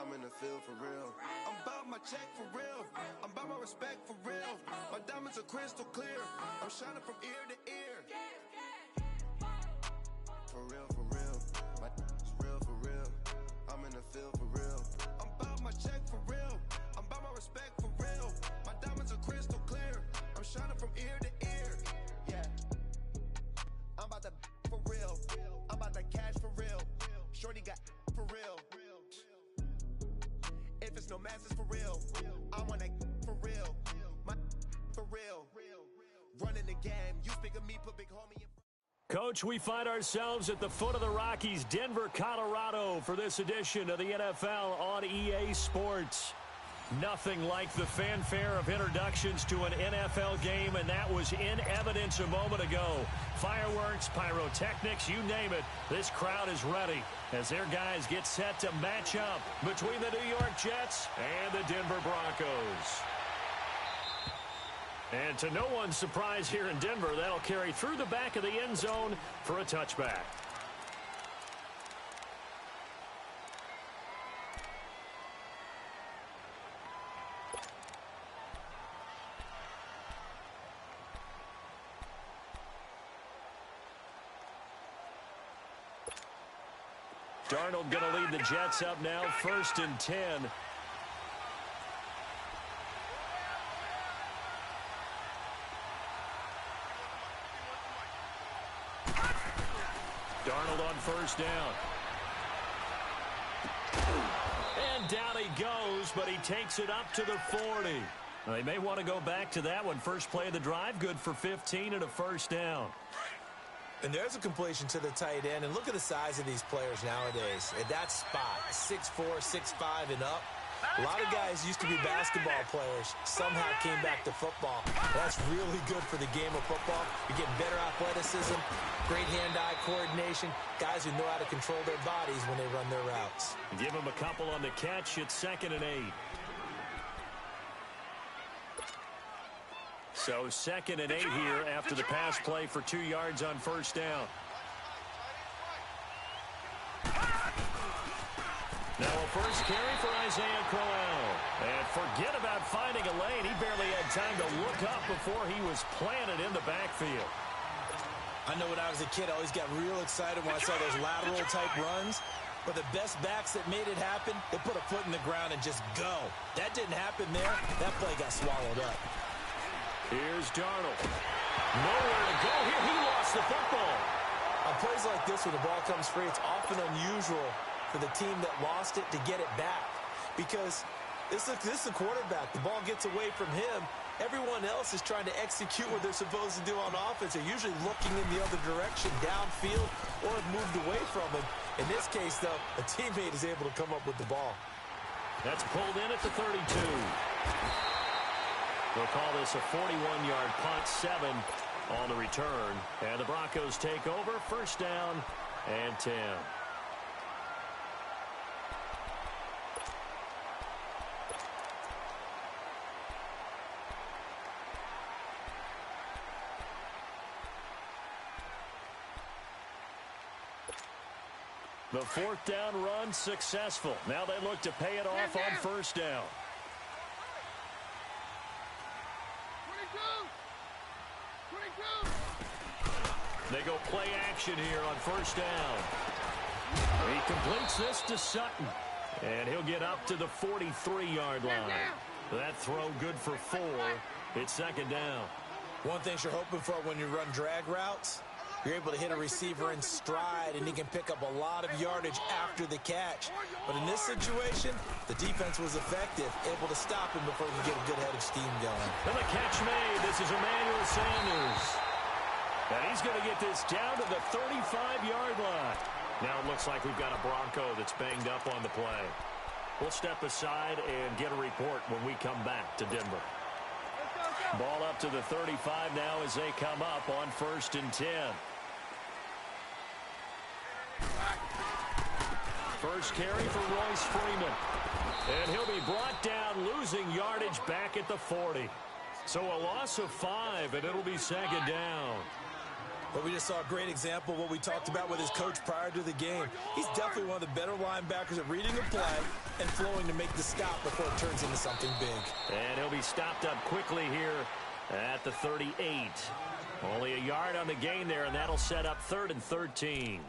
I'm in the field for real. I'm about my check for real. I'm about my respect for real. My diamonds are crystal clear. I'm shining from ear to ear. For real, for real. My is real for real. I'm in the field for real. I'm about my check for real. I'm about my respect for real. My diamonds are crystal clear. I'm shining from ear to ear. Yeah. I'm about to for real. I'm about to cash for real. Shorty got for real. If it's no mass, it's for real. I want that for real. My for real. Running the game. You speak of me, put big homie in. Coach, we find ourselves at the foot of the Rockies, Denver, Colorado, for this edition of the NFL on EA Sports. Nothing like the fanfare of introductions to an NFL game, and that was in evidence a moment ago. Fireworks, pyrotechnics, you name it. This crowd is ready as their guys get set to match up between the New York Jets and the Denver Broncos. And to no one's surprise here in Denver, that'll carry through the back of the end zone for a touchback. Darnold going to lead the Jets up now, 1st and 10. Darnold on 1st down. And down he goes, but he takes it up to the 40. Now, they may want to go back to that one. First play of the drive, good for 15 and a 1st down. And there's a completion to the tight end. And look at the size of these players nowadays. At that spot, 6'4", 6'5", and up. A lot of guys used to be basketball players, somehow came back to football. That's really good for the game of football. You're getting better athleticism, great hand-eye coordination, guys who know how to control their bodies when they run their routes. Give them a couple on the catch. It's 2nd and 8. So 2nd and 8 here after the pass play for 2 yards on 1st down. Now a first carry for Isaiah Crowell. And forget about finding a lane. He barely had time to look up before he was planted in the backfield. I know when I was a kid, I always got real excited when I saw those lateral-type runs. But the best backs that made it happen, they put a foot in the ground and just go. That didn't happen there. That play got swallowed up. Here's Darnold. Nowhere to go here. He lost the football. On plays like this, when the ball comes free, it's often unusual for the team that lost it to get it back. Because this is the quarterback. The ball gets away from him. Everyone else is trying to execute what they're supposed to do on offense. They're usually looking in the other direction, downfield, or have moved away from him. In this case, though, a teammate is able to come up with the ball. That's pulled in at the 32. They'll call this a 41-yard punt, 7 on the return. And the Broncos take over, 1st down and 10. The 4th down run successful. Now they look to pay it off on 1st down. 22. They go play action here on 1st down. He completes this to Sutton. And he'll get up to the 43-yard line. That throw good for 4. It's 2nd down. One thing you're hoping for when you run drag routes, you're able to hit a receiver in stride, and he can pick up a lot of yardage after the catch. But in this situation, the defense was effective, able to stop him before he could get a good head of steam going. And the catch made. This is Emmanuel Sanders. And he's going to get this down to the 35-yard line. Now it looks like we've got a Bronco that's banged up on the play. We'll step aside and get a report when we come back to Denver. Ball up to the 35 now as they come up on 1st and 10. First carry for Royce Freeman. And he'll be brought down, losing yardage back at the 40. So a loss of 5, and it'll be 2nd down. But we just saw a great example of what we talked about with his coach prior to the game. He's definitely one of the better linebackers at reading a play and flowing to make the stop before it turns into something big. And he'll be stopped up quickly here at the 38. Only a yard on the gain there, and that'll set up 3rd and 13.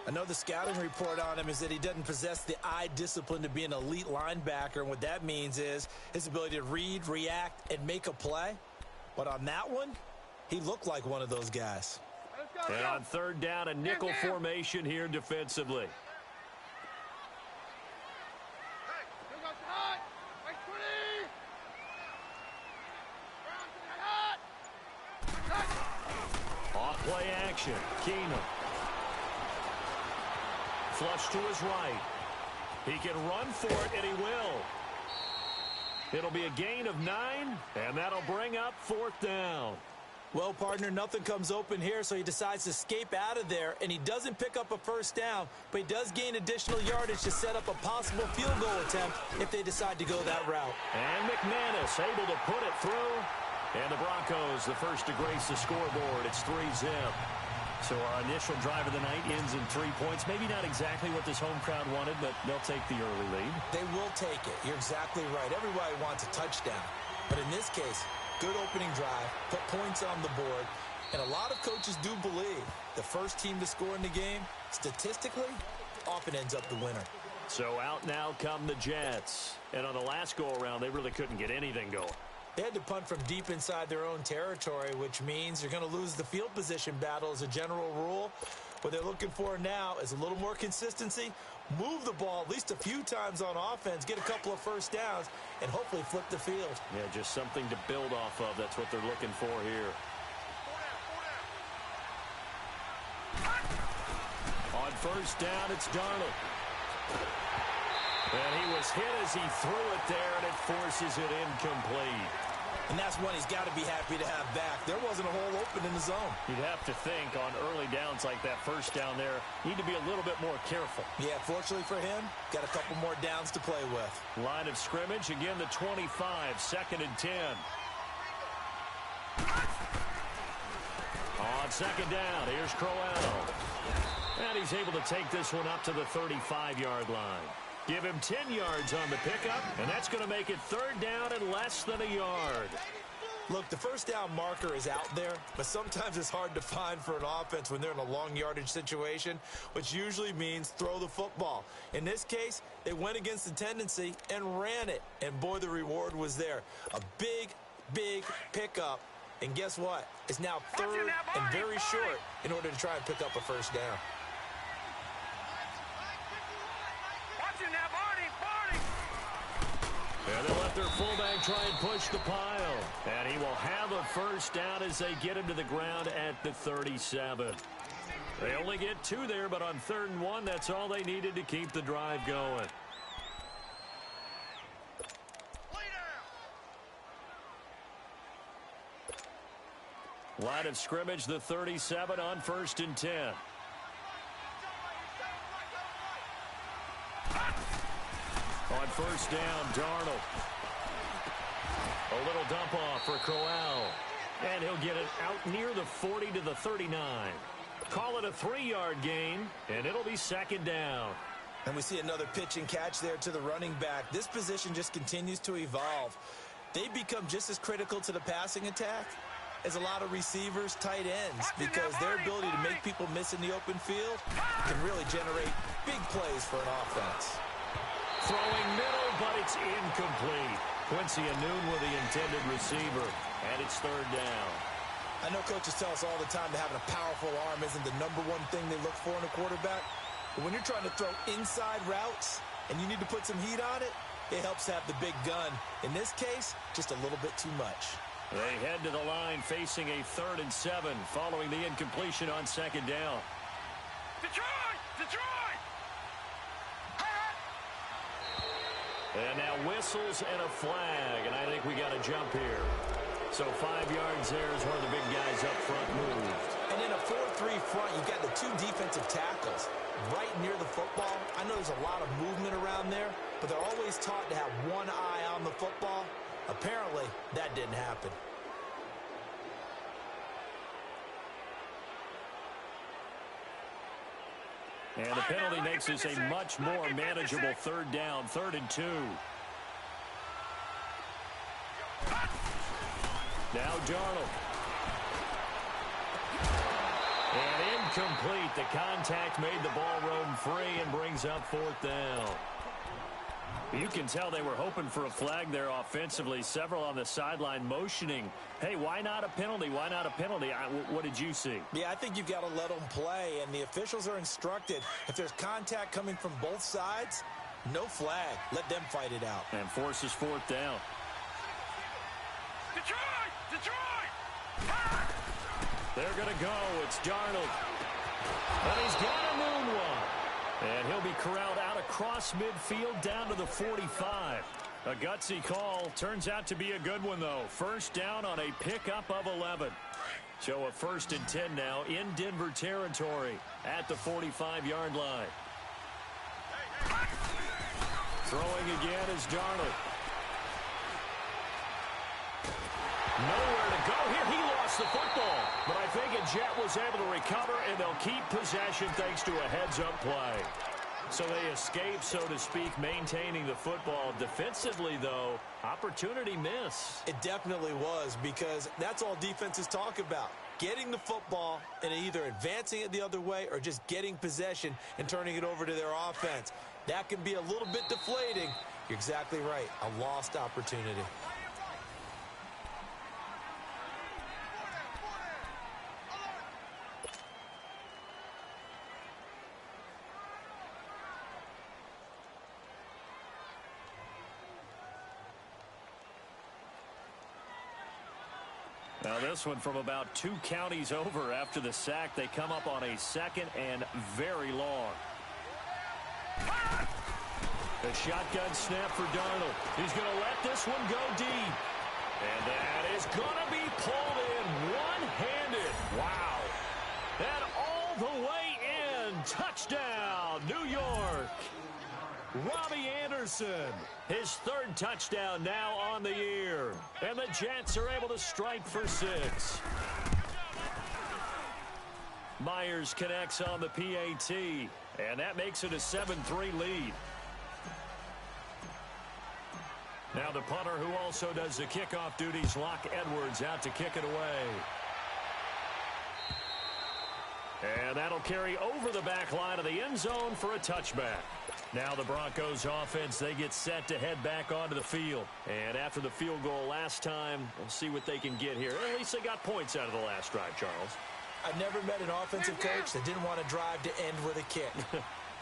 I know the scouting report on him is that he doesn't possess the eye discipline to be an elite linebacker, and what that means is his ability to read, react, and make a play. But on that one, he looked like one of those guys. And on 3rd down, a nickel formation here defensively. Off play action. Keenum. Flush to his right. He can run for it, and he will. It'll be a gain of 9, and that'll bring up 4th down. Well, partner, nothing comes open here, so he decides to escape out of there, and he doesn't pick up a 1st down, but he does gain additional yardage to set up a possible field goal attempt if they decide to go that route. And McManus able to put it through. And the Broncos, the first to grace the scoreboard. It's 3-0. So our initial drive of the night ends in 3 points. Maybe not exactly what this home crowd wanted, but they'll take the early lead. They will take it. You're exactly right. Everybody wants a touchdown. But in this case, good opening drive, put points on the board, and a lot of coaches do believe the first team to score in the game, statistically, often ends up the winner. So out now come the Jets. And on the last go-around, they really couldn't get anything going. They had to punt from deep inside their own territory, which means you're going to lose the field position battle as a general rule. What they're looking for now is a little more consistency, move the ball at least a few times on offense, get a couple of 1st downs, and hopefully flip the field. Yeah, just something to build off of. That's what they're looking for here. On 1st down, it's Darnold. And he was hit as he threw it there, and it forces it incomplete. And that's one he's got to be happy to have back. There wasn't a hole open in the zone. You'd have to think on early downs like that 1st down there, need to be a little bit more careful. Yeah, fortunately for him, got a couple more downs to play with. Line of scrimmage, again the 25, 2nd and 10. On 2nd down, here's Crowell. And he's able to take this one up to the 35-yard line. Give him 10 yards on the pickup, and that's going to make it 3rd down and less than a yard. Look, the 1st down marker is out there, but sometimes it's hard to find for an offense when they're in a long yardage situation, which usually means throw the football. In this case, they went against the tendency and ran it, and boy, the reward was there. A big, big pickup, and guess what? It's now 3rd and very short in order to try and pick up a 1st down. And they'll let their fullback try and push the pile. And he will have a 1st down as they get him to the ground at the 37. They only get 2 there, but on 3rd and 1, that's all they needed to keep the drive going. Line of scrimmage, the 37 on 1st and 10. On 1st down, Darnold. A little dump off for Crowell. And he'll get it out near the 40 to the 39. Call it a 3-yard gain, and it'll be 2nd down. And we see another pitch and catch there to the running back. This position just continues to evolve. They become just as critical to the passing attack as a lot of receivers, tight ends, because their ability to make people miss in the open field can really generate big plays for an offense. Throwing middle, but it's incomplete. Quincy Anoon with the intended receiver, and it's 3rd down. I know coaches tell us all the time that having a powerful arm isn't the #1 thing they look for in a quarterback. But when you're trying to throw inside routes and you need to put some heat on it, it helps have the big gun. In this case, just a little bit too much. They head to the line facing a 3rd and 7 following the incompletion on 2nd down. Detroit! Detroit! And now whistles and a flag, and I think we got a jump here. So 5 yards there is one of the big guys up front moved. And in a 4-3 front, you've got the 2 defensive tackles right near the football. I know there's a lot of movement around there, but they're always taught to have one eye on the football. Apparently, that didn't happen. And the penalty makes this a much more manageable third down, 3rd and 2. Now Darnold. And incomplete. The contact made the ball roam free and brings up 4th down. You can tell they were hoping for a flag there offensively. Several on the sideline motioning. Hey, why not a penalty? Why not a penalty? What did you see? Yeah, I think you've got to let them play, and the officials are instructed. If there's contact coming from both sides, no flag. Let them fight it out. And forces 4th down. Detroit! Detroit! They're going to go. It's Darnold. And he's got a moonwalk. And he'll be corralled out across midfield down to the 45. A gutsy call. Turns out to be a good one, though. 1st down on a pickup of 11. So a 1st and 10 now in Denver territory at the 45-yard line. Throwing again is Darnold. Nowhere to go here. He lost the football. But I think a Jet was able to recover, and they'll keep possession thanks to a heads-up play. So they escape, so to speak, maintaining the football. Defensively, though, opportunity miss. It definitely was, because that's all defenses talk about. Getting the football and either advancing it the other way or just getting possession and turning it over to their offense. That can be a little bit deflating. You're exactly right. A lost opportunity. Now this one from about 2 counties over after the sack. They come up on a 2nd and very long. The shotgun snap for Darnold. He's going to let this one go deep. And that is going to be pulled in one-handed. Wow. And all the way in. Touchdown, New York. Robbie Anderson, his 3rd touchdown now on the year. And the Jets are able to strike for 6. Myers connects on the PAT, and that makes it a 7-3 lead. Now the punter, who also does the kickoff duties, Locke Edwards, out to kick it away. And that'll carry over the back line of the end zone for a touchback. Now the Broncos offense, they get set to head back onto the field. And after the field goal last time, we'll see what they can get here. At least they got points out of the last drive, Charles. I've never met an offensive coach that didn't want to drive to end with a kick.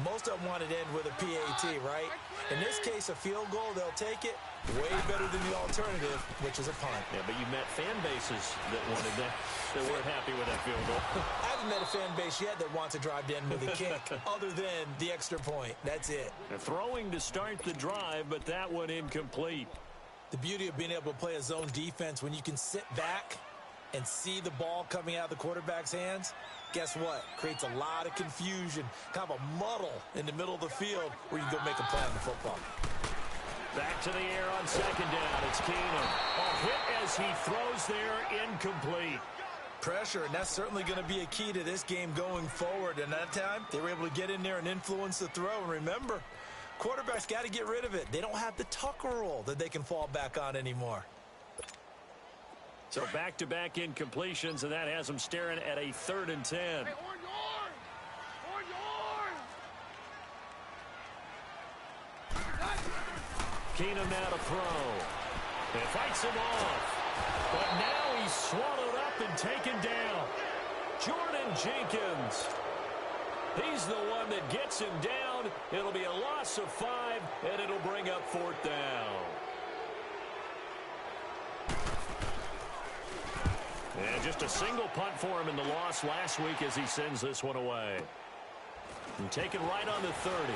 Most of them wanted to end with a PAT, right? In this case, a field goal, they'll take it. Way better than the alternative, which is a punt. Yeah, but you met fan bases that wanted that, that weren't happy with that field goal. I haven't met a fan base yet that wants to drive to end with a kick, other than the extra point. That's it. They're throwing to start the drive, but that one incomplete. The beauty of being able to play a zone defense when you can sit back and see the ball coming out of the quarterback's hands, guess what? Creates a lot of confusion, kind of a muddle in the middle of the field where you can go make a play on the football. Back to the air on 2nd down. It's Keenum. A hit as he throws there, incomplete. Pressure, and that's certainly going to be a key to this game going forward. And that time, they were able to get in there and influence the throw. And remember, quarterbacks got to get rid of it. They don't have the Tucker rule that they can fall back on anymore. So back-to-back incompletions, and that has them staring at a 3rd and 10. Hey, on yours! On yours! Keenum now to throw. It fights him off. But now he's swallowed up and taken down. Jordan Jenkins. He's the one that gets him down. It'll be a loss of 5, and it'll bring up 4th down. And just a single punt for him in the loss last week as he sends this one away. And taken right on the 30.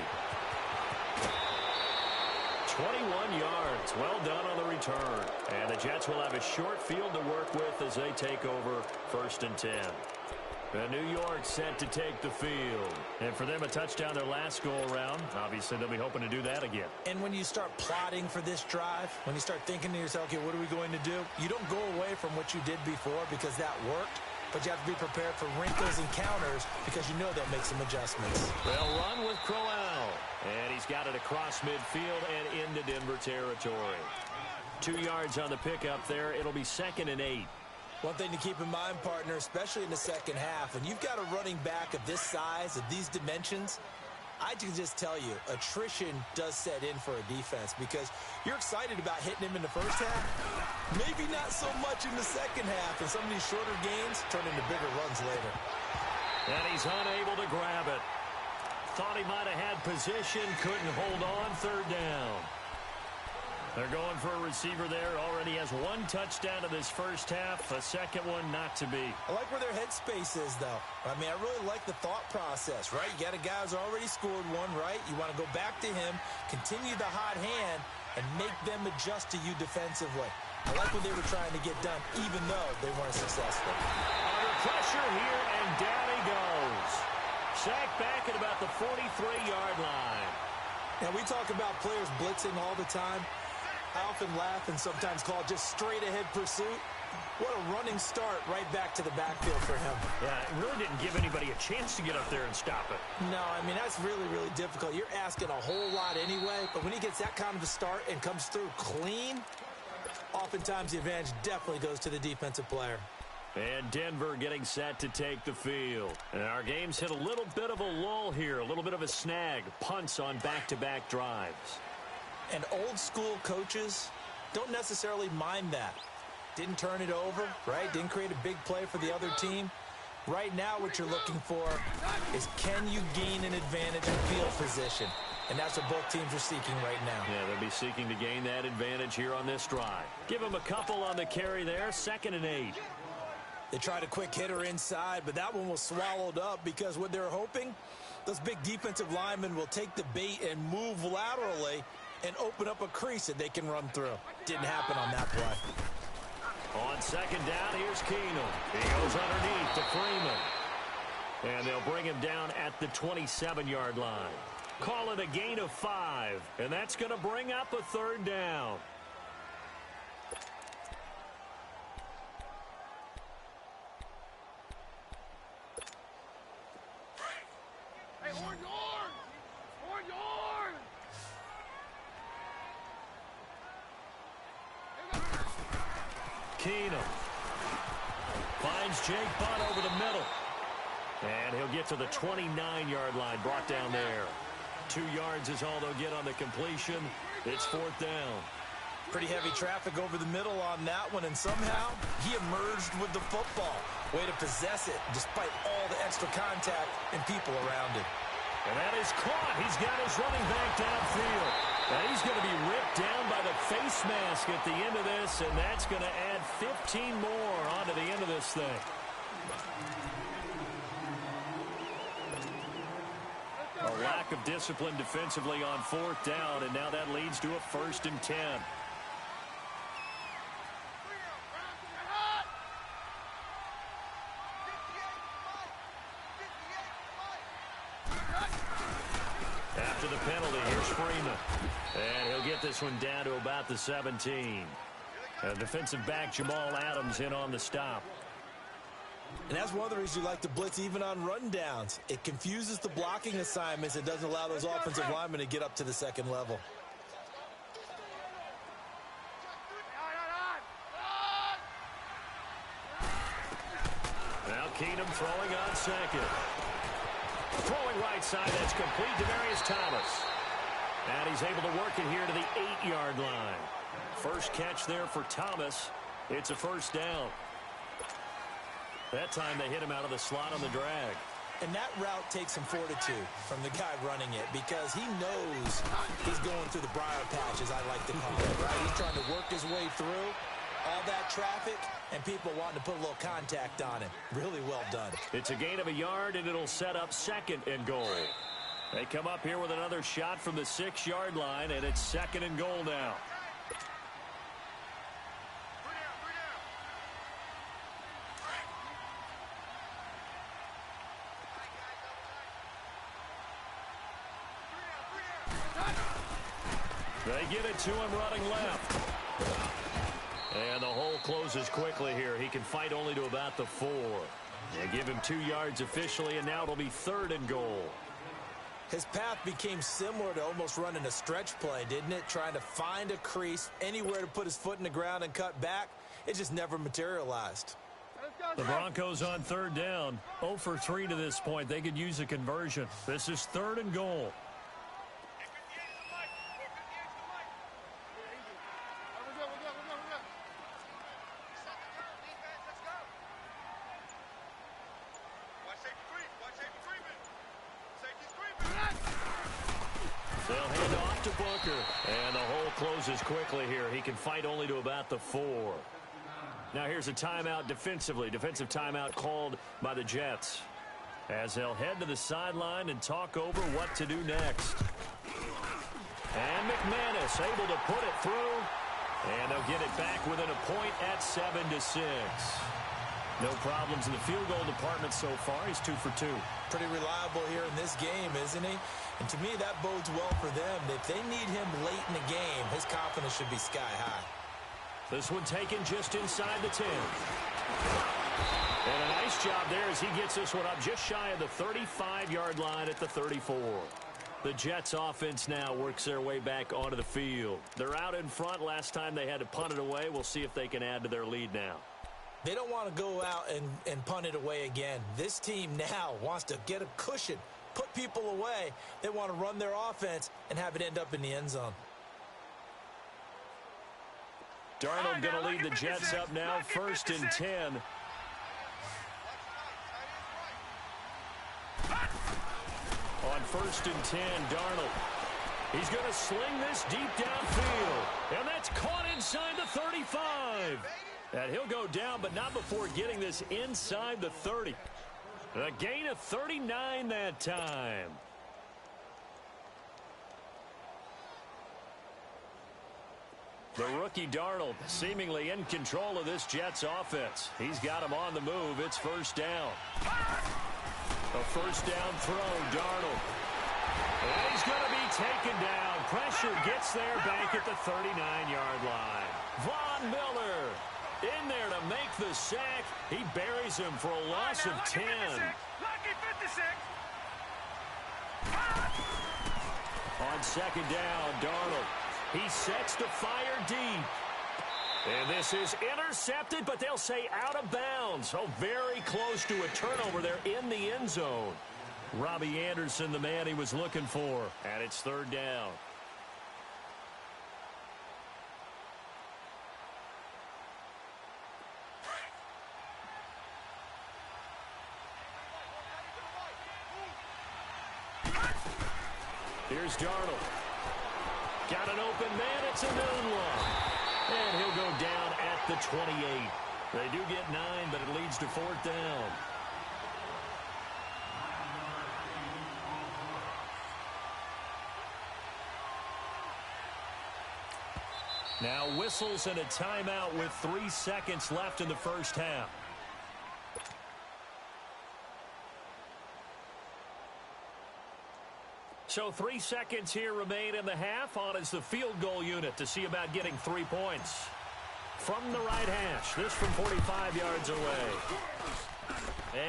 21 yards. Well done on the return. And the Jets will have a short field to work with as they take over 1st and 10. And New York set to take the field. And for them, a touchdown their last go-around. Obviously, they'll be hoping to do that again. And when you start plotting for this drive, when you start thinking to yourself, okay, what are we going to do? You don't go away from what you did before because that worked. but you have to be prepared for wrinkles and counters because you know they'll make some adjustments. They'll run with Crowell, and he's got it across midfield and into Denver territory. 2 yards on the pickup there. It'll be 2nd and 8. One thing to keep in mind, partner, especially in the second half, when you've got a running back of this size, of these dimensions, I can just tell you, attrition does set in for a defense because you're excited about hitting him in the first half. Maybe not so much in the second half, and some of these shorter gains turn into bigger runs later. And he's unable to grab it. Thought he might have had position, couldn't hold on, 3rd down. They're going for a receiver there. Already has 1 touchdown in this first half. A second one not to be. I like where their headspace is, though. I mean, I really like the thought process, right? You got a guy who's already scored 1, right? You want to go back to him, continue the hot hand, and make them adjust to you defensively. I like what they were trying to get done, even though they weren't successful. Under pressure here, and down he goes. Sacked back at about the 43-yard line. Now, we talk about players blitzing all the time. I often laugh and sometimes call it just straight-ahead pursuit. What a running start right back to the backfield for him. Yeah, it really didn't give anybody a chance to get up there and stop it. No, I mean, that's really, really difficult. You're asking a whole lot anyway, but when he gets that kind of a start and comes through clean, oftentimes the advantage definitely goes to the defensive player. And Denver getting set to take the field. And our game's hit a little bit of a lull here, a little bit of a snag. Punts on back-to-back drives. And old-school coaches don't necessarily mind that. Didn't turn it over, right? Didn't create a big play for the other team. Right now what you're looking for is can you gain an advantage in field position? And that's what both teams are seeking right now. Yeah, they'll be seeking to gain that advantage here on this drive. Give them a couple on the carry there, 2nd and 8. They tried a quick hitter inside, but that one was swallowed up because what they're hoping, those big defensive linemen will take the bait and move laterally and open up a crease that they can run through. Didn't happen on that play. On 2nd down, here's Keenum. He goes underneath to Freeman. And they'll bring him down at the 27-yard line. Call it a gain of 5, and that's going to bring up a 3rd down. Hey, on yard! On yard! Keenum finds Jake Butt over the middle. And he'll get to the 29-yard line, brought down there. 2 yards is all they'll get on the completion. It's 4th down. Pretty heavy traffic over the middle on that one, and somehow he emerged with the football. Way to possess it, despite all the extra contact and people around him. And that is caught. He's got his running back downfield. Now he's going to be ripped down by the face mask at the end of this, and that's going to add 15 more onto the end of this thing. A lack of discipline defensively on 4th down, and now that leads to a 1st and 10. After the penalty, here's Freeman. And he'll get this one down to about the 17. Defensive back Jamal Adams in on the stop. And that's one of the reasons you like to blitz even on rundowns. It confuses the blocking assignments. It doesn't allow those offensive linemen to get up to the 2nd level. Now Keenum throwing on 2nd. Throwing right side, that's complete to Demarius Thomas. And he's able to work it here to the 8-yard line. First catch there for Thomas. It's a 1st down. That time they hit him out of the slot on the drag. And that route takes some fortitude from the guy running it because he knows he's going through the briar patch, as I like to call it, right? He's trying to work his way through all that traffic and people wanting to put a little contact on him. Really well done. It's a gain of a yard, and it'll set up 2nd and goal. They come up here with another shot from the 6-yard line, and it's 2nd and goal now. They get it to him running left. And the hole closes quickly here. He can fight only to about the 4. They give him 2 yards officially, and now it'll be 3rd and goal. His path became similar to almost running a stretch play, didn't it? Trying to find a crease, anywhere to put his foot in the ground and cut back. It just never materialized. The Broncos on 3rd down. 0 for 3 to this point. They could use a conversion. This is 3rd and goal. They'll hand off to Booker. And the hole closes quickly here. He can fight only to about the 4. Now here's a timeout defensively. Defensive timeout called by the Jets, as they'll head to the sideline and talk over what to do next. And McManus able to put it through. And they'll get it back within a point at 7-6. No problems in the field goal department so far. He's 2 for 2. Pretty reliable here in this game, isn't he? And to me, that bodes well for them. If they need him late in the game, his confidence should be sky high. This one taken just inside the 10. And a nice job there as he gets this one up just shy of the 35-yard line at the 34. The Jets offense now works their way back onto the field. They're out in front. Last time they had to punt it away. We'll see if they can add to their lead now. They don't want to go out and punt it away again. This team now wants to get a cushion, put people away. They want to run their offense and have it end up in the end zone. Darnold going to lead the Jets up now, 1st and 10. On 1st and 10, Darnold. He's going to sling this deep downfield. And that's caught inside the 35. And he'll go down, but not before getting this inside the 30. A gain of 39 that time. The rookie Darnold seemingly in control of this Jets offense. He's got him on the move. It's 1st down. A 1st down throw, Darnold. And he's going to be taken down. Pressure gets there back at the 39-yard line. Von Miller in there to make the sack. He buries him for a loss of 10. Lucky 56. On 2nd down, Darnold. He sets to fire deep. And this is intercepted, but they'll say out of bounds. Oh, very close to a turnover there in the end zone. Robbie Anderson, the man he was looking for. And it's 3rd down. Here's Darnold. Got an open man. It's a noon one. And he'll go down at the 28. They do get 9, but it leads to 4th down. Now whistles and a timeout with 3 seconds left in the first half. So 3 seconds here remain in the half. On is the field goal unit to see about getting 3 points. From the right hash, this from 45 yards away.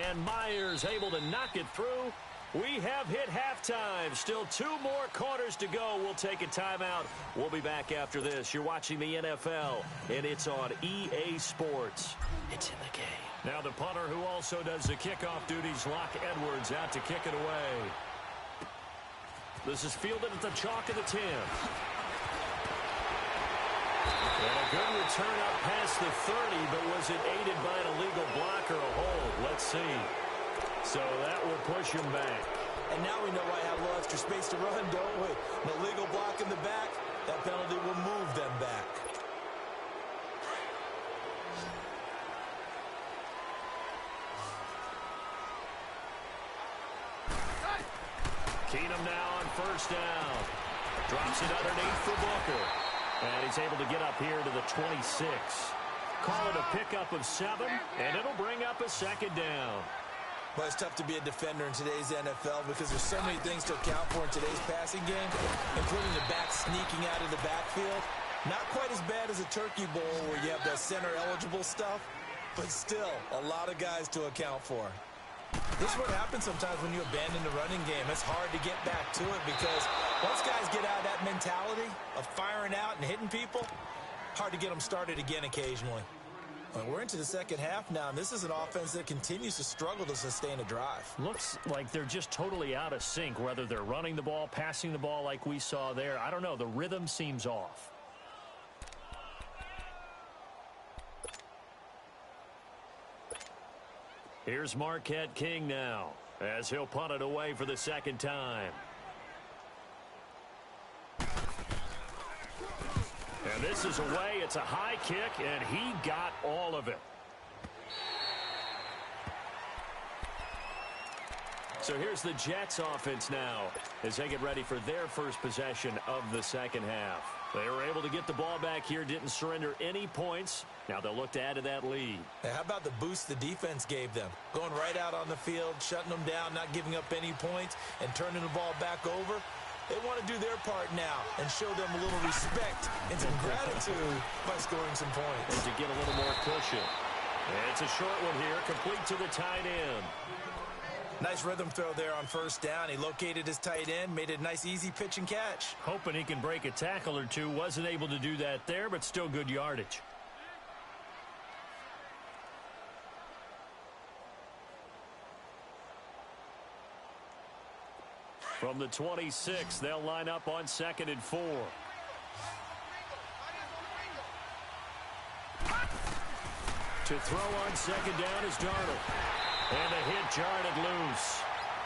And Myers able to knock it through. We have hit halftime. Still 2 more quarters to go. We'll take a timeout. We'll be back after this. You're watching the NFL, and it's on EA Sports. It's in the game. Now the punter who also does the kickoff duties, Locke Edwards, out to kick it away. This is fielded at the chalk of the 10. And a good return up past the 30, but was it aided by an illegal block or a hold? Let's see. So that will push him back. And now we know why I have a little extra space to run, don't we? An illegal block in the back, that penalty will move them back. Keenum now on 1st down. Drops it underneath for Booker. And he's able to get up here to the 26. Call it a pickup of 7, and it'll bring up a 2nd down. Well, it's tough to be a defender in today's NFL because there's so many things to account for in today's passing game, including the back sneaking out of the backfield. Not quite as bad as a turkey bowl where you have that center-eligible stuff, but still a lot of guys to account for. This is what happens sometimes when you abandon the running game. It's hard to get back to it because once guys get out of that mentality of firing out and hitting people, hard to get them started again occasionally. Well, we're into the second half now, and this is an offense that continues to struggle to sustain a drive. Looks like they're just totally out of sync, whether they're running the ball, passing the ball like we saw there. I don't know. The rhythm seems off. Here's Marquette King now, as he'll punt it away for the second time. And this is away. It's a high kick, and he got all of it. So here's the Jets offense now as they get ready for their first possession of the second half. They were able to get the ball back here, didn't surrender any points. Now they'll look to add to that lead. Now, how about the boost the defense gave them? Going right out on the field, shutting them down, not giving up any points, and turning the ball back over. They want to do their part now and show them a little respect and some gratitude by scoring some points. And to get a little more cushion. It's a short one here, complete to the tight end. Nice rhythm throw there on first down. He located his tight end, made it a nice easy pitch and catch. Hoping he can break a tackle or two. Wasn't able to do that there, but still good yardage. From the 26, they'll line up on 2nd and 4. To throw on second down is Darnold. And a hit jarred it loose.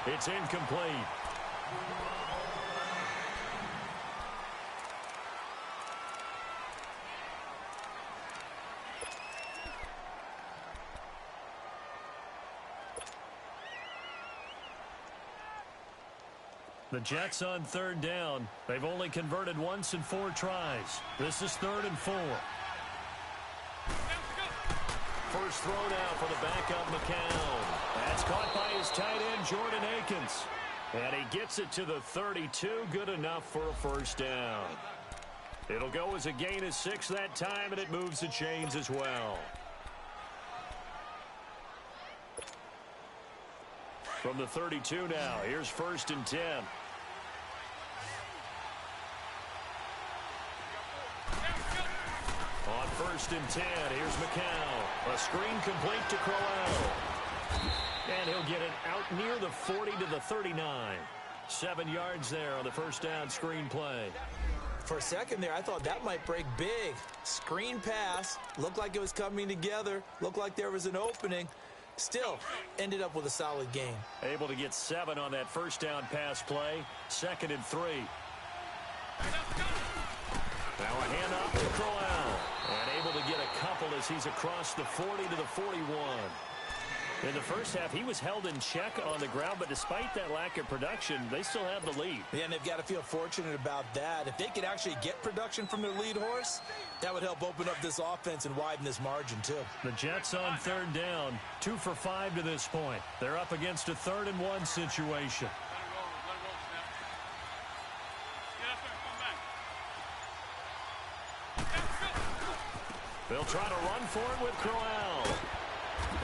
It's incomplete. The Jets on 3rd down. They've only converted once in 4 tries. This is 3rd and 4. First throw now for the backup McCown. That's caught by his tight end, Jordan Akins. And he gets it to the 32. Good enough for a first down. It'll go as a gain of 6 that time, and it moves the chains as well. From the 32 now, here's 1st and 10. On 1st and 10, here's McCown. A screen complete to Crowell. And he'll get it out near the 40 to the 39. 7 yards there on the first down screen play. For a second there, I thought that might break big. Screen pass. Looked like it was coming together. Looked like there was an opening. Still, ended up with a solid gain. Able to get 7 on that first down pass play. 2nd and 3. Now a handoff to Crowell. And able to get a couple as he's across the 40 to the 41. In the first half, he was held in check on the ground, but despite that lack of production, they still have the lead. Yeah, and they've got to feel fortunate about that. If they could actually get production from their lead horse, that would help open up this offense and widen this margin, too. The Jets on 3rd down, 2 for 5 to this point. They're up against a 3rd and 1 situation. They'll try to run for it with Crowell.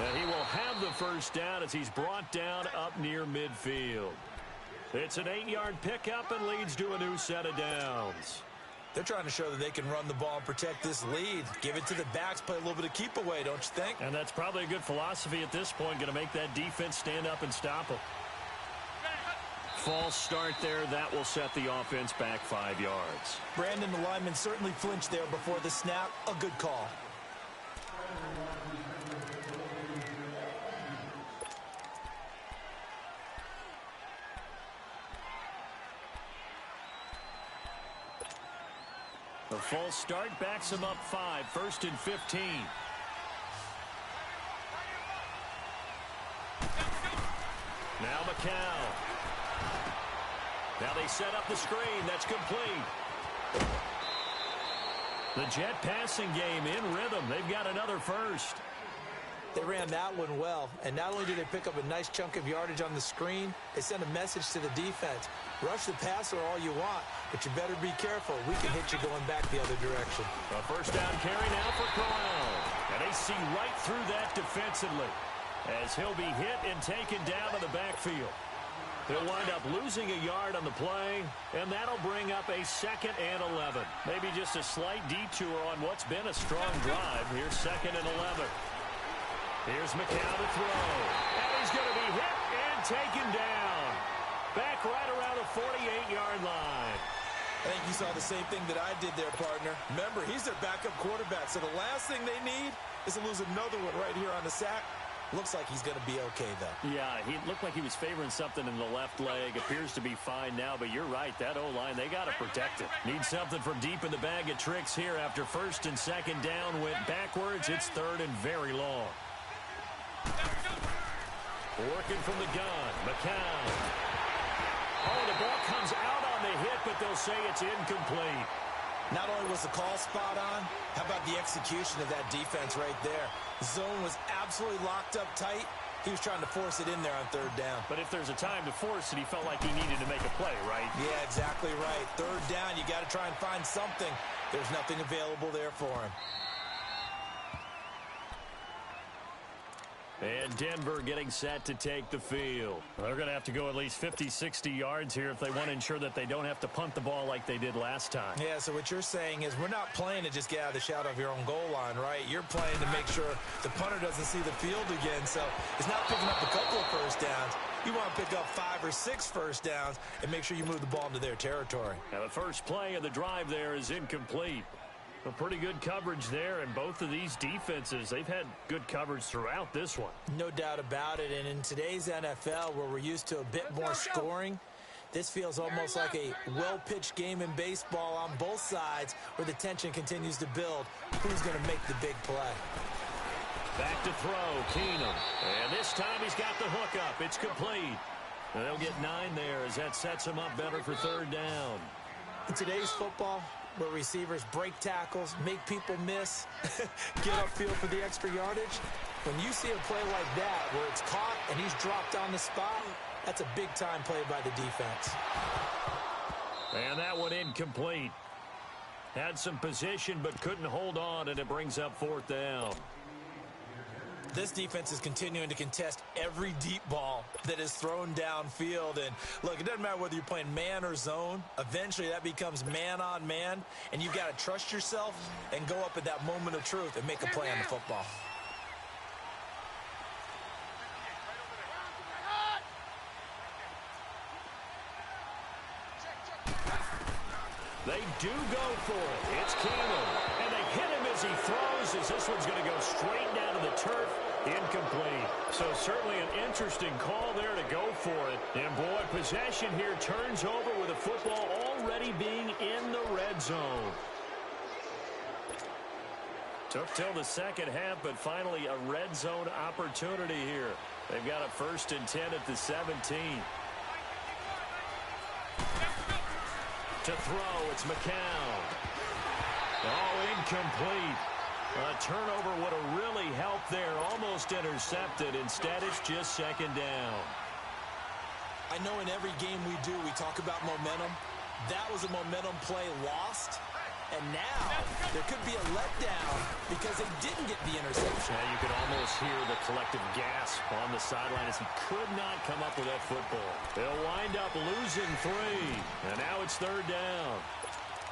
And he will have the first down as he's brought down up near midfield. It's an 8-yard pickup and leads to a new set of downs. They're trying to show that they can run the ball and protect this lead. Give it to the backs, play a little bit of keep away, don't you think? And that's probably a good philosophy at this point, going to make that defense stand up and stop them. False start there. That will set the offense back 5 yards. Brandon, the lineman, certainly flinched there before the snap. A good call. The false start backs him up 5. 1st and 15. Now McCown. Now they set up the screen. That's complete. The Jet passing game in rhythm. They've got another first. They ran that one well, and not only did they pick up a nice chunk of yardage on the screen, they sent a message to the defense. Rush the passer all you want, but you better be careful. We can hit you going back the other direction. A first down carry now for Corral. And they see right through that defensively as he'll be hit and taken down in the backfield. He'll wind up losing a yard on the play, and that'll bring up a 2nd and 11. Maybe just a slight detour on what's been a strong drive. Here's 2nd and 11. Here's McCown to throw. And he's going to be hit and taken down. Back right around the 48-yard line. I think you saw the same thing that I did there, partner. Remember, he's their backup quarterback, so the last thing they need is to lose another one right here on the sack. Looks like he's going to be okay, though. Yeah, he looked like he was favoring something in the left leg. Appears to be fine now, but you're right. That O-line, they got to protect it. Need something from deep in the bag of tricks here after 1st and 2nd down went backwards. It's 3rd and very long. Working from the gun, McCown. Oh, the ball comes out on the hit, but they'll say it's incomplete. Not only was the call spot on, how about the execution of that defense right there? The zone was absolutely locked up tight. He was trying to force it in there on 3rd down. But if there's a time to force it, he felt like he needed to make a play, right? Yeah, exactly right. 3rd down, you got to try and find something. There's nothing available there for him. And Denver getting set to take the field. They're going to have to go at least 50, 60 yards here if they want to ensure that they don't have to punt the ball like they did last time. Yeah, so what you're saying is we're not playing to just get out of the shadow of your own goal line, right? You're playing to make sure the punter doesn't see the field again. So it's not picking up a couple of first downs. You want to pick up 5 or 6 first downs and make sure you move the ball into their territory. Now the first play of the drive there is incomplete. A pretty good coverage there, and both of these defenses, they've had good coverage throughout this one. No doubt about it, and in today's NFL, where we're used to a bit more scoring, this feels almost like a well-pitched game in baseball on both sides where the tension continues to build. Who's going to make the big play? Back to throw, Keenum. And this time he's got the hook up. It's complete. And they'll get 9 there as that sets him up better for 3rd down. In today's football, where receivers break tackles, make people miss, get upfield for the extra yardage, when you see a play like that where it's caught and he's dropped on the spot, that's a big-time play by the defense. And that one incomplete. Had some position but couldn't hold on, and it brings up 4th down. This defense is continuing to contest every deep ball that is thrown downfield. And look, it doesn't matter whether you're playing man or zone. Eventually that becomes man on man, and you've got to trust yourself and go up at that moment of truth and make a play on the football. They do go for it. It's Keenum. And they hit him as he throws, as this one's going to go straight down to the turf. Incomplete. So certainly an interesting call there to go for it. And boy, possession here turns over with the football already being in the red zone. Took till the 2nd half, but finally a red zone opportunity here. They've got a 1st and 10 at the 17. To throw, it's McCown. Oh, incomplete. A turnover would have really helped there. Almost intercepted. Instead, it's just 2nd down. I know in every game we do, we talk about momentum. That was a momentum play lost. And now there could be a letdown because they didn't get the interception. Yeah, you could almost hear the collective gasp on the sideline as he could not come up with that football. They'll wind up losing 3. And now it's 3rd down.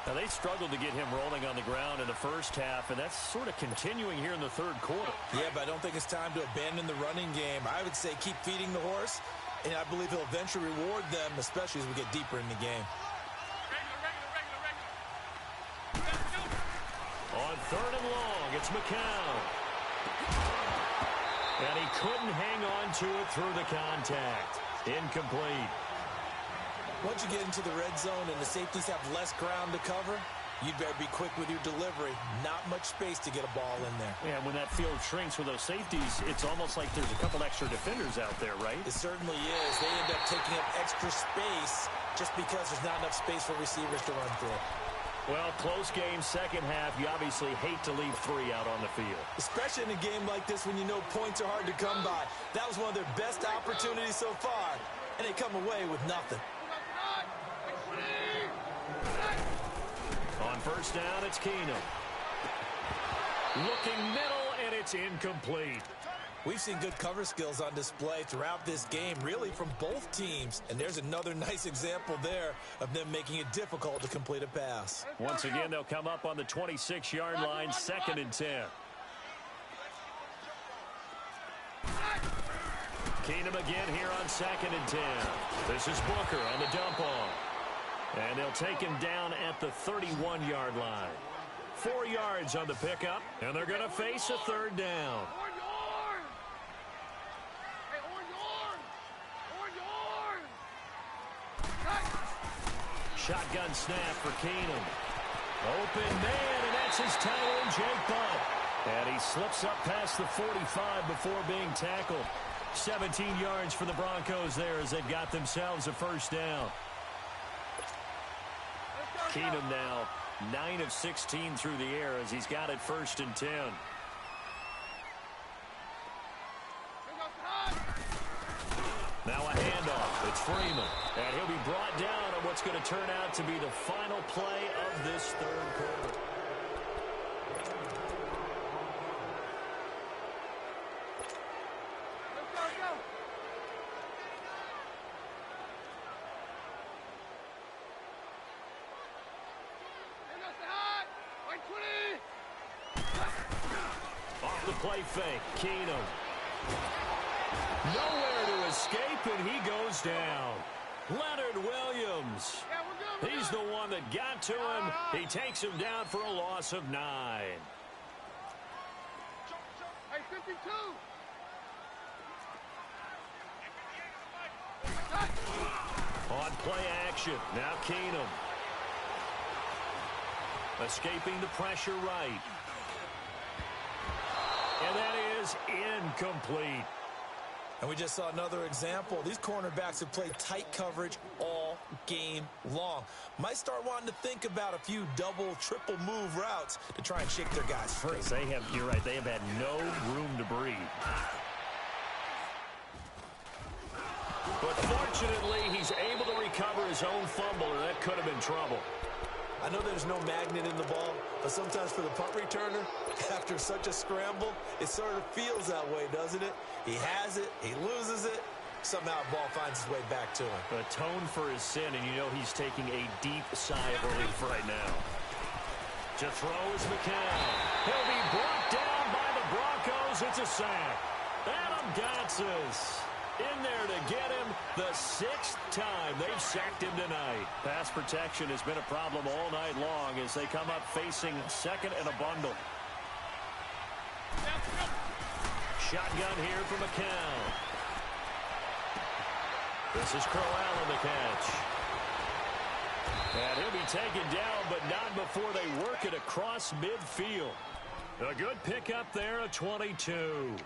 Now, they struggled to get him rolling on the ground in the first half, and that's sort of continuing here in the 3rd quarter. Yeah, but I don't think it's time to abandon the running game. I would say keep feeding the horse, and I believe he'll eventually reward them, especially as we get deeper in the game. On 3rd and long, it's McCown. And he couldn't hang on to it through the contact. Incomplete. Once you get into the red zone and the safeties have less ground to cover, you'd better be quick with your delivery. Not much space to get a ball in there. Yeah, when that field shrinks with those safeties, it's almost like there's a couple extra defenders out there, right? It certainly is. They end up taking up extra space just because there's not enough space for receivers to run through. Well, close game, 2nd half. You obviously hate to leave 3 out on the field. Especially in a game like this when you know points are hard to come by. That was one of their best opportunities so far, and they come away with nothing. first down, it's Keenum. Looking middle, and it's incomplete. We've seen good cover skills on display throughout this game, really from both teams. And there's another nice example there of them making it difficult to complete a pass. Once again, they'll come up on the 26-yard line, 2nd and 10. Keenum again here on 2nd and 10. This is Booker on the dump off. And they'll take him down at the 31-yard line. 4 yards on the pickup, and they're going to face a 3rd down. Shotgun snap for Keenum. Open man, and that's his tight end, Jake Butt. And he slips up past the 45 before being tackled. 17 yards for the Broncos there as they've got themselves a first down. Keenum now 9 of 16 through the air as he's got it 1st and 10. Now a handoff. It's Freeman. And he'll be brought down on what's going to turn out to be the final play of this 3rd quarter. Off the play fake, Keenum. Nowhere to escape, and he goes down. Leonard Williams. He's the one that got to him. He takes him down for a loss of 9. Hey, 52. On play action, now Keenum. Escaping the pressure right. And that is incomplete. And we just saw another example. These cornerbacks have played tight coverage all game long. Might start wanting to think about a few double, triple move routes to try and shake their guys free. You're right, they have had no room to breathe. But fortunately, he's able to recover his own fumble, and that could have been trouble. I know there's no magnet in the ball, but sometimes for the punt returner, after such a scramble, it sort of feels that way, doesn't it? He has it, he loses it, somehow the ball finds its way back to him. Atone for his sin, and you know he's taking a deep sigh of relief right now. To throw is McCown. He'll be brought down by the Broncos. It's a sack. Adam Gotsis in there to get him the 6th time they've sacked him tonight. Pass protection has been a problem all night long as they come up facing 2nd and a bundle. Shotgun here for McCown. This is Crowell on the catch. And he'll be taken down, but not before they work it across midfield. A good pickup there, a 22.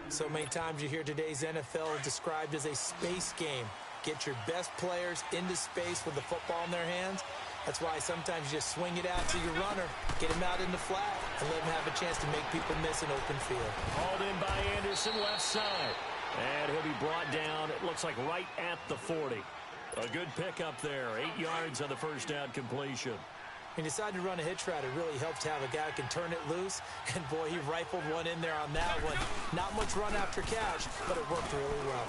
So many times you hear today's NFL described as a space game. Get your best players into space with the football in their hands. That's why sometimes you just swing it out to your runner, get him out in the flat, and let him have a chance to make people miss an open field. Hauled in by Anderson, left side. And he'll be brought down, it looks like right at the 40. A good pickup there, 8 yards on the first down completion. He decided to run a hitch route. It really helps to have a guy who can turn it loose. And, boy, he rifled one in there on that one. Not much run after catch, but it worked really well.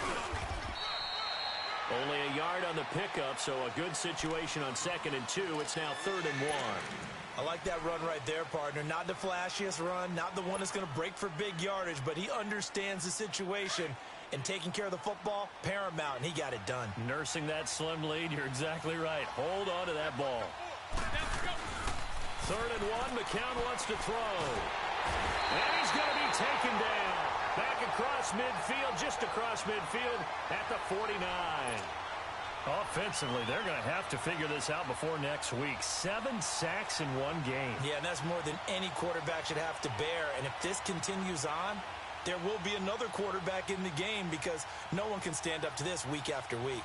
Only a yard on the pickup, so a good situation on 2nd and 2. It's now 3rd and 1. I like that run right there, partner. Not the flashiest run, not the one that's going to break for big yardage, but he understands the situation. And taking care of the football, paramount, and he got it done. Nursing that slim lead, you're exactly right. Hold on to that ball. 3rd and 1, McCown wants to throw. And he's going to be taken down. Back across midfield, just across midfield at the 49. Offensively, they're going to have to figure this out before next week. 7 sacks in one game. Yeah, and that's more than any quarterback should have to bear. And if this continues on, there will be another quarterback in the game because no one can stand up to this week after week.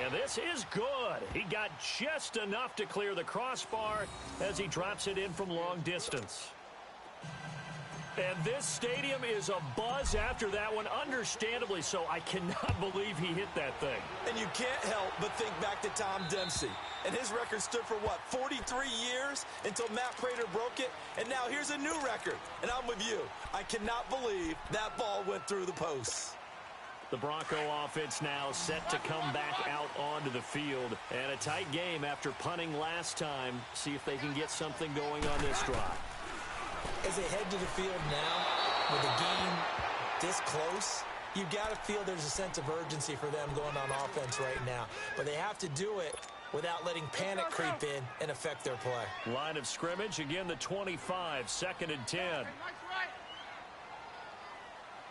And this is good. He got just enough to clear the crossbar as he drops it in from long distance. And this stadium is abuzz after that one, understandably so. I cannot believe he hit that thing. And you can't help but think back to Tom Dempsey. And his record stood for, what, 43 years until Matt Prater broke it? And now here's a new record. And I'm with you. I cannot believe that ball went through the posts. The Bronco offense now set to come back out onto the field. And a tight game after punting last time. See if they can get something going on this drive. As they head to the field now, with the game this close, you've got to feel there's a sense of urgency for them going on offense right now. But they have to do it without letting panic creep in and affect their play. Line of scrimmage, again the 25, 2nd and 10. Hey, nice right.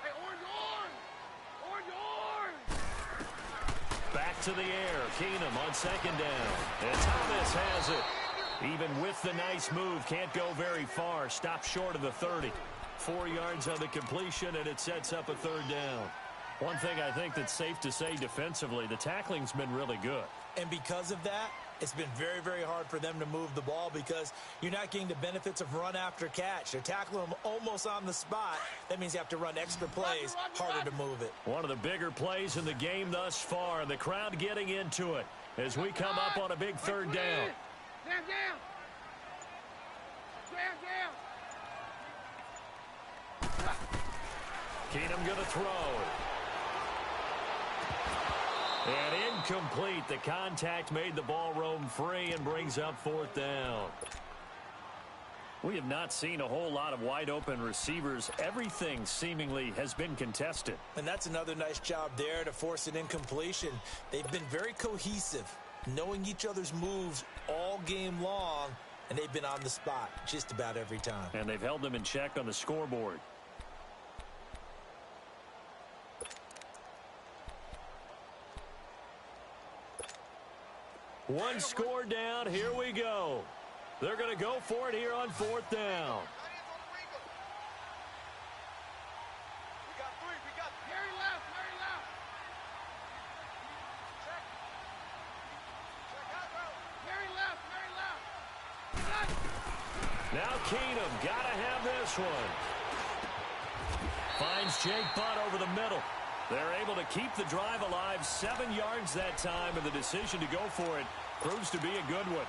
Hey, orange. Back to the air. Keenum on 2nd down. And Thomas has it. Even with the nice move, can't go very far. Stops short of the 30. 4 yards on the completion, and it sets up a 3rd down. One thing I think that's safe to say defensively, the tackling's been really good. And because of that, it's been very, very hard for them to move the ball because you're not getting the benefits of run after catch. They're tackling them almost on the spot. That means you have to run extra plays, harder to move it. One of the bigger plays in the game thus far. The crowd getting into it as we come up on a big 3rd down. Stand down. Stand down. Keenum going to throw. And incomplete. The contact made the ball roam free and brings up 4th down. We have not seen a whole lot of wide open receivers. Everything seemingly has been contested. And that's another nice job there to force an incompletion. They've been very cohesive, knowing each other's moves all game long, and they've been on the spot just about every time. And they've held them in check on the scoreboard. One score down. Here we go. They're going to go for it here on 4th down. Now Keenum got to have this one. Finds Jake Butt over the middle. They're able to keep the drive alive. 7 yards that time, and the decision to go for it proves to be a good one.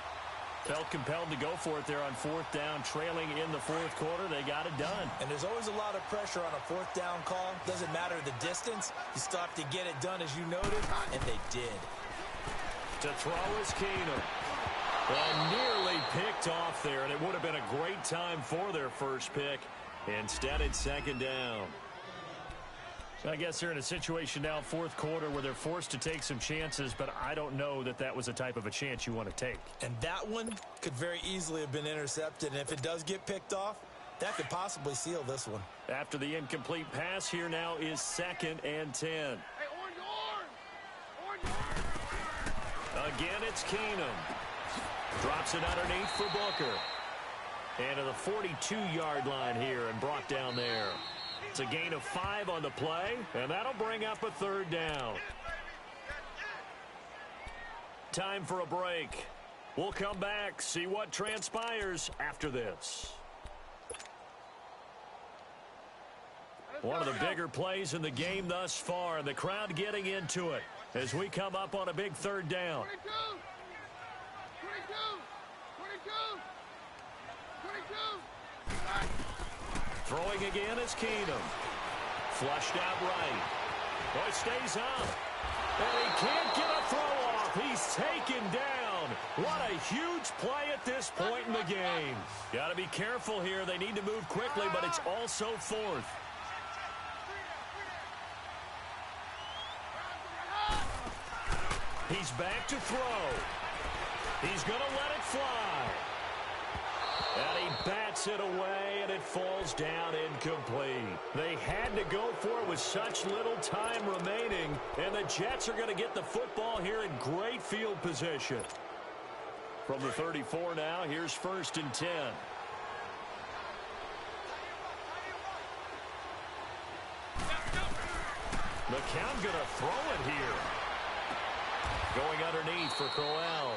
Felt compelled to go for it there on 4th down, trailing in the 4th quarter. They got it done. And there's always a lot of pressure on a 4th down call. Doesn't matter the distance. You still have to get it done, as you noted, and they did. To throw is Keenum. And nearly picked off there, and it would have been a great time for their first pick. Instead, it's 2nd down. So I guess they're in a situation now, 4th quarter, where they're forced to take some chances, but I don't know that that was a type of a chance you want to take. And that one could very easily have been intercepted, and if it does get picked off, that could possibly seal this one. After the incomplete pass, here now is 2nd and 10. Hey, orange. Again, it's Keenum. Drops it underneath for Booker. And to the 42-yard line here and brought down there. It's a gain of 5 on the play, and that'll bring up a 3rd down. Time for a break. We'll come back, see what transpires after this. One of the bigger plays in the game thus far, and the crowd getting into it as we come up on a big 3rd down. 22. Throwing again is Keenum. Flushed out right. Boy, stays up. And he can't get a throw off. He's taken down. What a huge play at this point in the game. Got to be careful here. They need to move quickly, but it's also 4th. He's back to throw. He's going to let it fly. And he bats it away, and it falls down incomplete. They had to go for it with such little time remaining, and the Jets are going to get the football here in great field position. From the 34 now, here's 1st and 10. McCown going to throw it here. Going underneath for Crowell.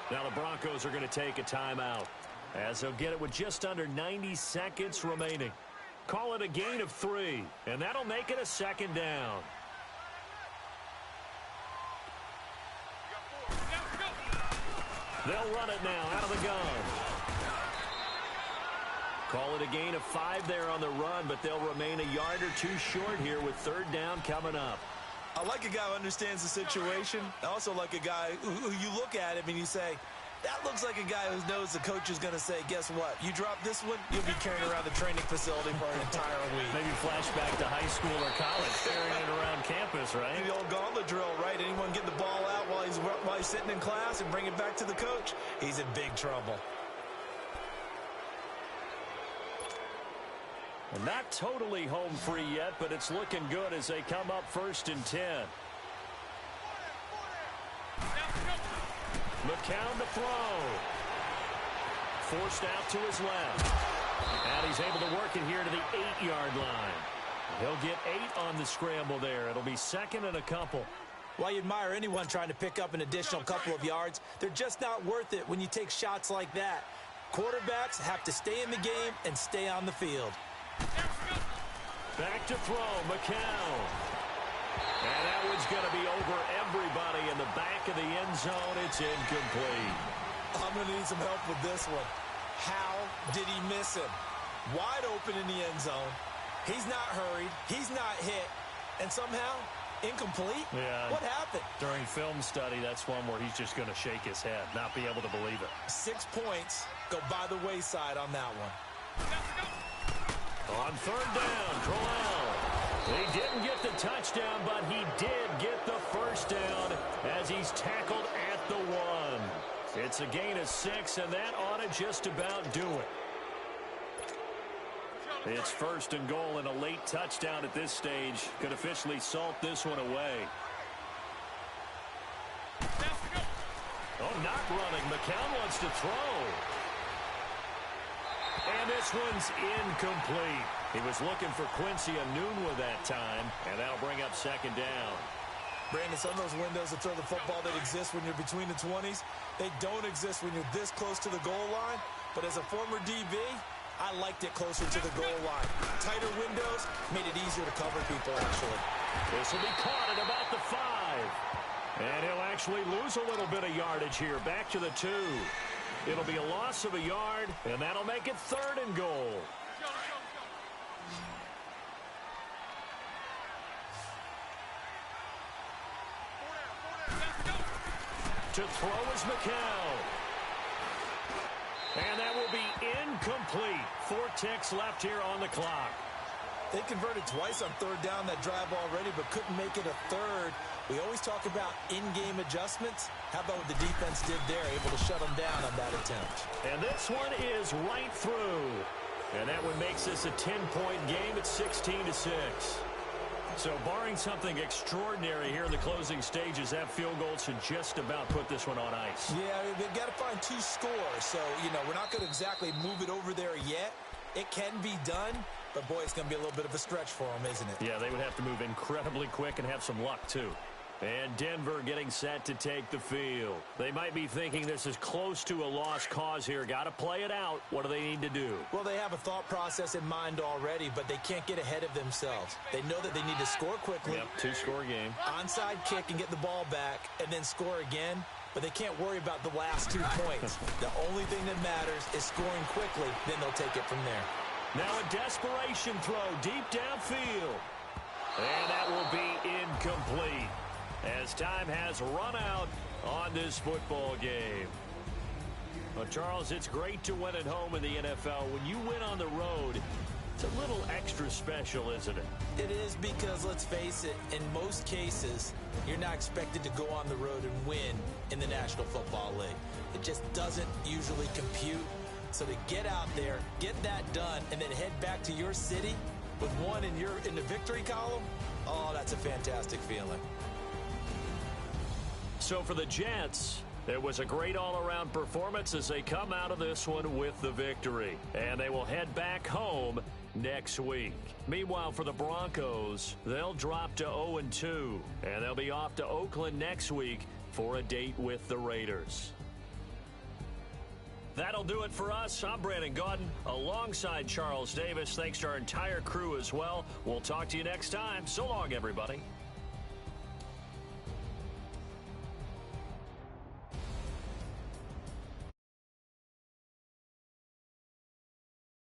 Now the Broncos are going to take a timeout, as they'll get it with just under 90 seconds remaining. Call it a gain of 3, and that'll make it a second down. They'll run it now out of the gun. Call it a gain of 5 there on the run, but they'll remain a yard or 2 short here with third down coming up. I like a guy who understands the situation. I also like a guy who you look at him and you say, that looks like a guy who knows the coach is going to say, guess what? You drop this one, you'll be carrying around the training facility for an entire week. Maybe flashback to high school or college, carrying it around campus, right? The old gauntlet drill, right? Anyone get the ball out while he's sitting in class and bring it back to the coach? He's in big trouble. And not totally home free yet, but it's looking good as they come up 1st and 10. McCown to throw. Forced out to his left. And he's able to work it here to the 8-yard line. He'll get 8 on the scramble there. It'll be second and a couple. Well, you admire anyone trying to pick up an additional couple of yards. They're just not worth it when you take shots like that. Quarterbacks have to stay in the game and stay on the field. Back to throw, McCown. And that one's going to be over everybody in the back of the end zone. It's incomplete. I'm going to need some help with this one. How did he miss him? Wide open in the end zone. He's not hurried. He's not hit. And somehow, incomplete? Yeah. What happened? During film study, that's one where he's just going to shake his head, not be able to believe it. 6 points go by the wayside on that one. On third down, Crowell. He didn't get the touchdown, but he did get the first down as he's tackled at the 1. It's a gain of 6, and that ought to just about do it. It's 1st and goal, and a late touchdown at this stage could officially salt this one away. Oh, not running. McCown wants to throw. And this one's incomplete. He was looking for Quincy Enunwa that time, and that'll bring up second down. Brandon, some of those windows to throw the football that exist when you're between the 20s, they don't exist when you're this close to the goal line. But as a former DB, I liked it closer to the goal line. Tighter windows made it easier to cover people, actually. This will be caught at about the 5. And he'll actually lose a little bit of yardage here, back to the 2. It'll be a loss of a yard, and that'll make it 3rd and goal. To throw is McCown. And that will be incomplete. 4 ticks left here on the clock. They converted twice on third down that drive already, but couldn't make it a third. We always talk about in-game adjustments. How about what the defense did there, able to shut them down on that attempt? And this one is right through. And that one makes this a 10-point game at 16-6. So barring something extraordinary here in the closing stages, that field goal should just about put this one on ice. Yeah, they've got to find 2 scores. So, we're not going to exactly move it over there yet. It can be done, but, boy, it's going to be a little bit of a stretch for them, isn't it? Yeah, they would have to move incredibly quick and have some luck, too. And Denver getting set to take the field. They might be thinking this is close to a lost cause here. Got to play it out. What do they need to do? Well, they have a thought process in mind already, but they can't get ahead of themselves. They know that they need to score quickly. Yep, 2-score game. Onside kick and get the ball back and then score again. But they can't worry about the last 2 points. The only thing that matters is scoring quickly. Then they'll take it from there. Now a desperation throw deep downfield. And that will be incomplete, as time has run out on this football game. Well, Charles, it's great to win at home in the NFL. When you win on the road, it's a little extra special, isn't it? It is, because, let's face it, in most cases, you're not expected to go on the road and win in the National Football League. It just doesn't usually compute. So to get out there, get that done, and then head back to your city with one in the victory column, oh, that's a fantastic feeling. So for the Jets, it was a great all-around performance as they come out of this one with the victory. And they will head back home next week. Meanwhile, for the Broncos, they'll drop to 0-2. And they'll be off to Oakland next week for a date with the Raiders. That'll do it for us. I'm Brandon Gaudin alongside Charles Davis. Thanks to our entire crew as well. We'll talk to you next time. So long, everybody.